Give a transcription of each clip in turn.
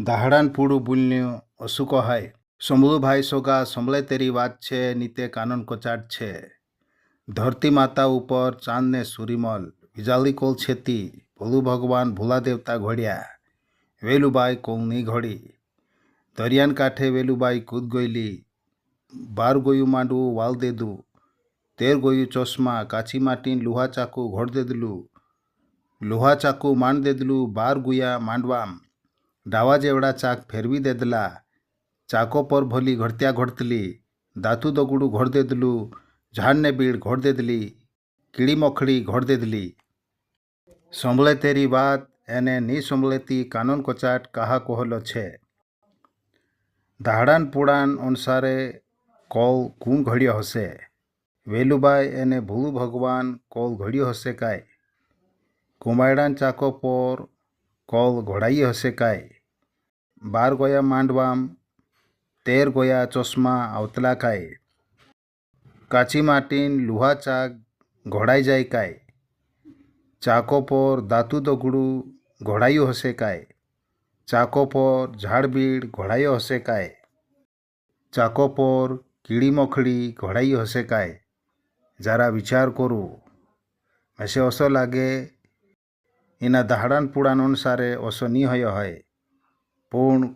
દાહડાન પૂડું બુલ્યું ઓછું કહાય સમળુભાઈ સોગા સંભળે તેરી વાત છે નીતે કાનન કોચાટ છે ધરતી માતા ઉપર ચાંદને સુરીમલ વિજાળી કોલ છેતી ભોલું ભગવાન ભોલા દેવતા ઘોડ્યા વેલુબાઈ કોલની ઘોડી દરિયાન કાંઠે વેલુબાઈ કૂદ ગયેલી 12 ગોયું માંડવું વાલ દેદું 13 ગોયું ચોસમાં કાચી માટીન લુહા ચાકુ ઘોડ દેદલું લુહા ચાકુ માંડ દેદલું 12 ગુયા માંડવામ ડાવા જેવડા ચાક ફેરવી દેદલા ચાકો પર ભલી ઘડત્યા ઘડતલી દાતું દગુડું ઘોડ દેદલું ઝાડને બીડ ઘોડ દેદલી કીડી મોખડી ઘોડ દેદલી સંભળે તેરી વાત એને ની સંભળેતી કાનૂન કોચાટ કહા કોહલો છે દાહડાન પૂડાન અનુસારે કોલ કુણ ઘડ્યો હશે વેલુબાઈ એને ભૂલું ભગવાન કોલ ઘડ્યો હશે કાંઈ કુંભાડાન ચાકો પર કોલ ઘોડાઈ હશે કાંઈ 12 ગોયા માંડવામ 13 ગોયા ચોસમાં આવતલા કાંઈ કાચી માટીન લુહા ચાક ઘોડાઈ જાય કાંઈ ચાકો પર દાતું દગુડું ઘોડાયું હશે કાંઈ ચાકો પર ઝાડ બીડ ઘોડાયો હશે કાંઈ ચાકો પર કીડી મોખડી ઘોડાઈ હશે કાંઈ જરા વિચાર કરું મેસે ઓછો લાગે એના દાહડાન પૂડાન અનુસારે ઓછો નહીં હોય પણ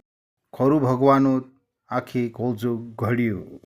ખરું ભગવાનું આખી કોલજુગ ઘડ્યું।